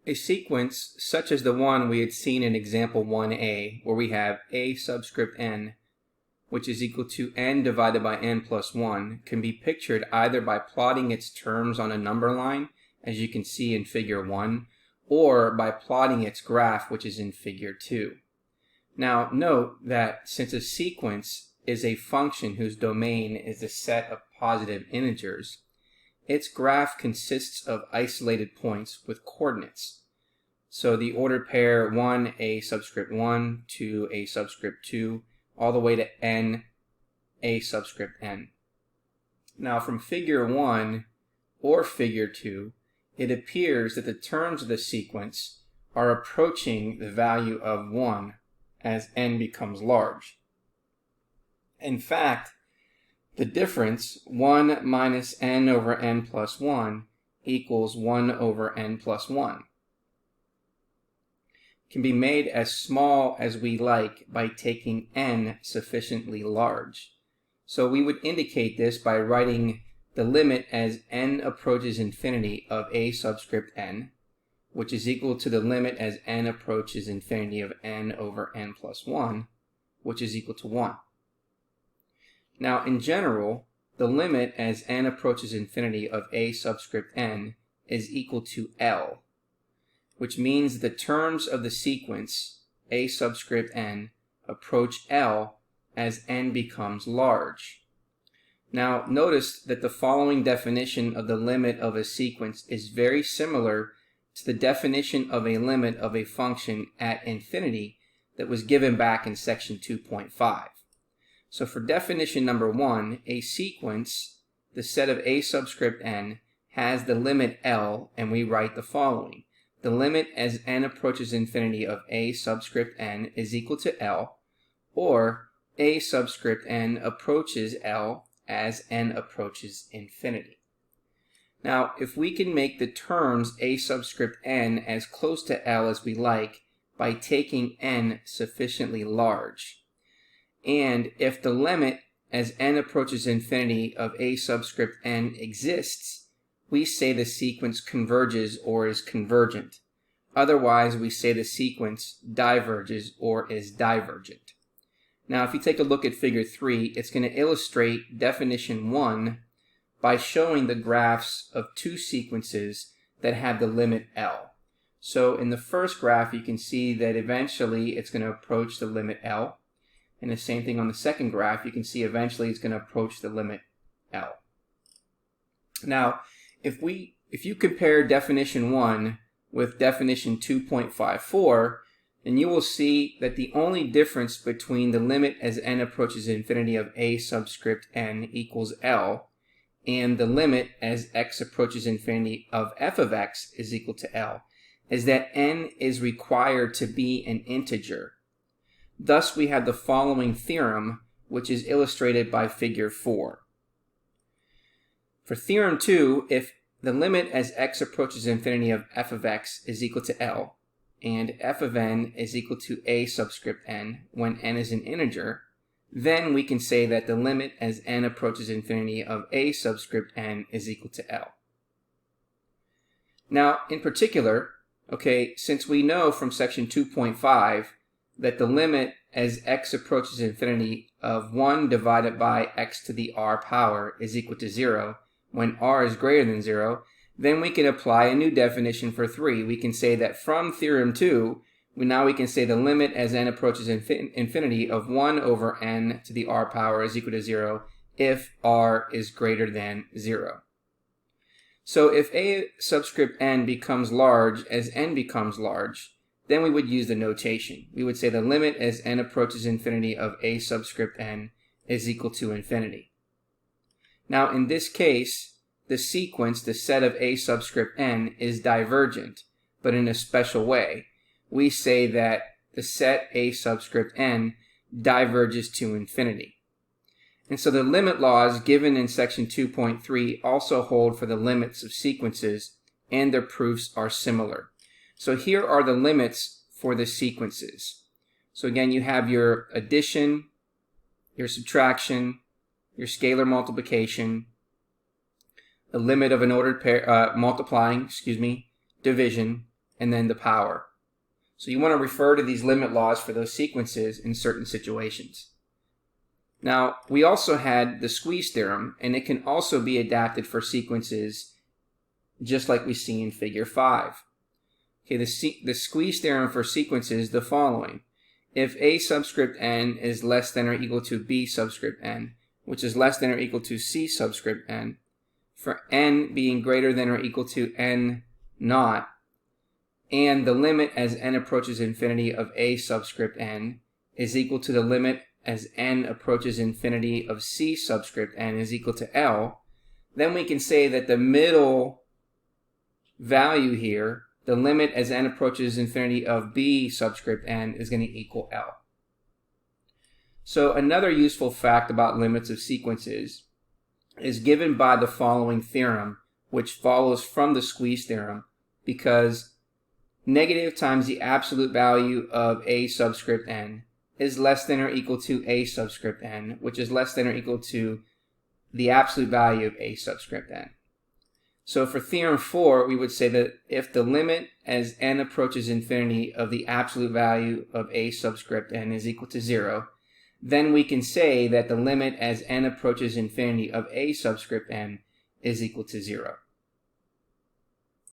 A sequence such as the one we had seen in example 1a, where we have a subscript n, which is equal to n divided by n plus 1, can be pictured either by plotting its terms on a number line, as you can see in figure 1, or by plotting its graph, which is in figure 2. Now note that since a sequence is a function whose domain is a set of positive integers, its graph consists of isolated points with coordinates. So the ordered pair 1, a subscript 1, 2, a subscript 2, all the way to n, a subscript n. Now from figure 1 or figure 2, it appears that the terms of the sequence are approaching the value of 1 as n becomes large. In fact, the difference, 1 minus n over n plus 1, equals 1 over n plus 1, can be made as small as we like by taking n sufficiently large. So we would indicate this by writing the limit as n approaches infinity of a subscript n, which is equal to the limit as n approaches infinity of n over n plus 1, which is equal to 1. Now, in general, the limit as n approaches infinity of a subscript n is equal to L, which means the terms of the sequence a subscript n approach L as n becomes large. Now, notice that the following definition of the limit of a sequence is very similar to the definition of a limit of a function at infinity that was given back in section 2.5. So for definition number 1, a sequence, the set of a subscript n, has the limit L, and we write the following. The limit as n approaches infinity of a subscript n is equal to L, or a subscript n approaches L as n approaches infinity. Now, if we can make the terms a subscript n as close to L as we like by taking n sufficiently large, and if the limit as n approaches infinity of a subscript n exists, we say the sequence converges or is convergent. Otherwise, we say the sequence diverges or is divergent. Now, if you take a look at figure 3, it's going to illustrate definition 1 by showing the graphs of two sequences that have the limit L. So in the first graph, you can see that eventually it's going to approach the limit L. And the same thing on the second graph, you can see eventually it's going to approach the limit L. Now, if you compare definition 1 with definition 2.54, then you will see that the only difference between the limit as n approaches infinity of a subscript n equals L and the limit as x approaches infinity of f of x is equal to L is that n is required to be an integer. Thus, we have the following theorem, which is illustrated by figure 4. For Theorem 2, if the limit as x approaches infinity of f of x is equal to L, and f of n is equal to a subscript n when n is an integer, then we can say that the limit as n approaches infinity of a subscript n is equal to L. Now, in particular, since we know from section 2.5 that the limit as x approaches infinity of 1 divided by x to the r power is equal to 0 when r is greater than 0, then we can apply a new definition for 3. We can say that from Theorem 2, we can say the limit as n approaches infinity of 1 over n to the r power is equal to 0 if r is greater than 0. So if a subscript n becomes large as n becomes large, then we would use the notation. We would say the limit as n approaches infinity of a subscript n is equal to infinity. Now, in this case, the sequence, the set of a subscript n, is divergent, but in a special way. We say that the set a subscript n diverges to infinity. And so the limit laws given in section 2.3 also hold for the limits of sequences, and their proofs are similar. So here are the limits for the sequences. So again, you have your addition, your subtraction, your scalar multiplication, the limit of an ordered pair, division, and then the power. So you want to refer to these limit laws for those sequences in certain situations. Now, we also had the squeeze theorem, and it can also be adapted for sequences just like we see in figure 5. Okay, the squeeze theorem for sequences is the following. If a subscript n is less than or equal to b subscript n, which is less than or equal to c subscript n, for n being greater than or equal to n naught, and the limit as n approaches infinity of a subscript n is equal to the limit as n approaches infinity of c subscript n is equal to L, then we can say that the middle value here, the limit as n approaches infinity of b subscript n, is going to equal L. So another useful fact about limits of sequences is given by the following theorem, which follows from the squeeze theorem, because negative times the absolute value of a subscript n is less than or equal to a subscript n, which is less than or equal to the absolute value of a subscript n. So for Theorem 4, we would say that if the limit as n approaches infinity of the absolute value of a subscript n is equal to 0, then we can say that the limit as n approaches infinity of a subscript n is equal to 0.